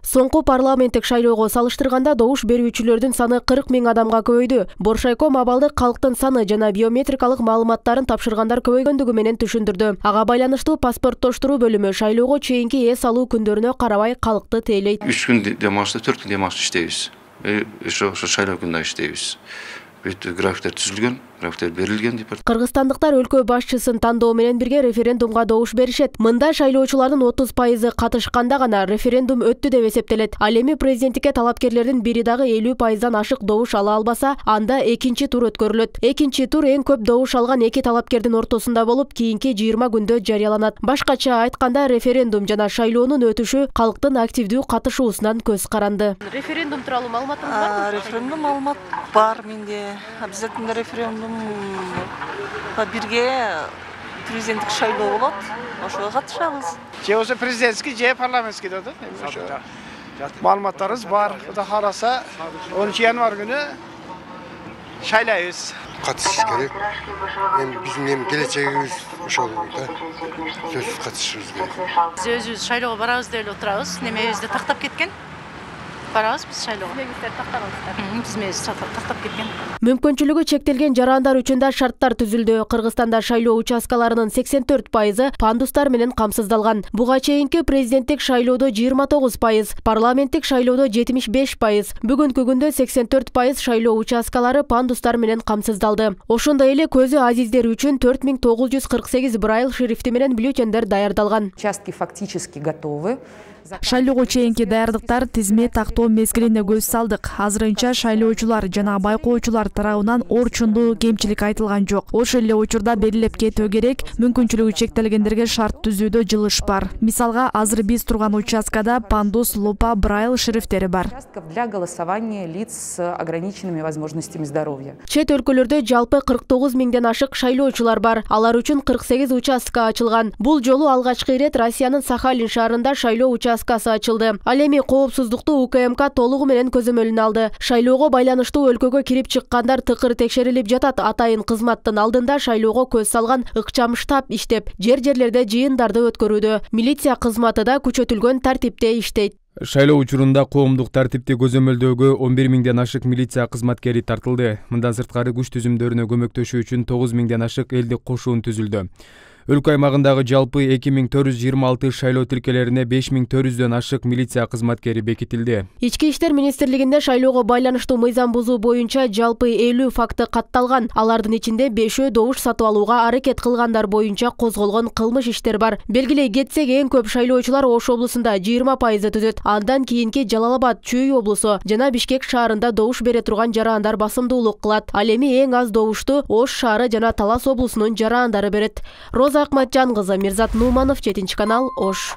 Соңку парламенттик шайлоого салыштырганда добуш берүүчүлөрдүн саны 40 000 адамга көбөйдү. Боршайком абалды калктын саны жана биометрикалык маалыматтарын тапшыргандар көбөйгөндүгү менен түшүндүрдү. Ага байланыштуу паспорттоштуруу бөлүмү шайлоого чейинки эс алуу күндөрүнө карабай калкты тейлейт. 3 күн демалышта 4 күн демалышта иштейбиз. Ошо шайлоо күндө иштейбиз. Графиктер түзүлгөн, графиктер берилген деп. Кыргызстандыктар өлкө башчысын тандоо менен бирге референдумга добуш беришет. Мында шайлоочулардын 30% катышканда гана референдум өттү деп эсептелет. Ал эми президенттикке талапкерлердин бири дагы 50%-дан ашык добуш ала албаса, анда экинчи тур өткөрүлөт. Экинчи тур эң көп добуш алган эки талапкердин ортосунда болуп, кийинки 20 күндө жарыяланат. Башкача айтканда, референдум жана шайлоонун өтүшү калктын активдүү катышуусунан көз каранды. Референдум тууралуу маалыматыңыз барбы? Референдум маалымат бар менде. Обязательно референдум бирге президенттик шайлоо болот. Ошого катышабыз. Же болсо президентский, же парламентский да. Маалыматтарыбыз бар. Кудай кааласа 10 январь күнү шайлайбыз. Катышыш керек. Биздин келечегибиз ошол да. Сөзсүз катышышыбыз керек. Биз өзүбүз шайлоого барабыз деп отурабыз. Немебизди тактап кеткен. Барабыз биз шайлоого. Бизмебиз тактап кеткен. Мүмкүнчүлүгү чектелген жарандар үчүн да шарттар түзүлдү. Кыргызстанда шайлоо участкаларынын 84% пандустар менен камсыздалган. Буга чейинки президенттик шайлоодо 29%, парламенттик шайлоодо 75%, бүгүнкү күндө 84% шайлоо участкалары пандустар менен камсыздалды. Ошондой эле көзү азиздер үчүн 4948 брайл шрифти менен бюллетендер даярдалган. Участки фактически готовы. Шайлоого чейинки даярдыктар тизме тактоо мезгилине көз салдык. Азырынча шайлоочулар жана байкоочулар тарабынан орчундуу кемчилик айтылган жок. Ошол эле учурда белгилеп кетүү керек, мүмкүнчүлүгү чектелгендерге шарт түзүүдө жылыш бар. Мисалга, азыр биз турган участкада пандус, лупа, брайл шрифтери бар. Для голосования лиц с ограниченными возможностями здоровья. Чет өлкөлөрдө жалпы 49 000ден ашык шайлоочулар бар. Алар үчүн 48 участка ачылган. Бул жолу алгачкы ирет Россиянын Сахалин шаарында шайлоо участкасы ачылды. Ал эми коопсуздукту УКМК толугу менен көзөмөлүнө алды. Шайлоого байланыштуу өлкөгө кирип чыккандар тыкыр текшерилип жатат. Атайын кызматтын алдында шайлоого көз салган ыкчам штаб иштеп, жерлерде жыйындарды өткөрүүдө. Милиция кызматы да күчөтүлгөн тартипте иштейт. Шайлоо учурунда коомдук тартипти көзөмөлдөөгө 11 000ден ашык милиция кызматкери тартылды. Мындан сырткары күч түзүмдөрүнө көмөктөшүү үчүн 9 000ден ашык элдик кошуун түзүлдү. Өлкө аймагындагы жалпы 2426 шайлоо тилкелерине 5400дөн ашык милиция кызматкери бекитилди. Ички иштер министрлигинде шайлоого байланыштуу мыйзам бузуу боюнча жалпы 50 факты катталган. Алардын ичинде 5 добуш сатып алууга аракет кылгандар боюнча козголгон кылмыш иштер бар. Белгилей кетсек, эң көп шайлоочулар Ош облусунда 20% түзөт. Андан кийинки Жалал-Абад, Чүй облусу жана Бишкек шаарында добуш бере турган жарандар басымдуулук кылат. Ал эми эң аз добушту Ош шаары жана Талас облусунун жарандары берет. Ахматжан кызы, Мирзат Нуманов, 7 канал, Ош.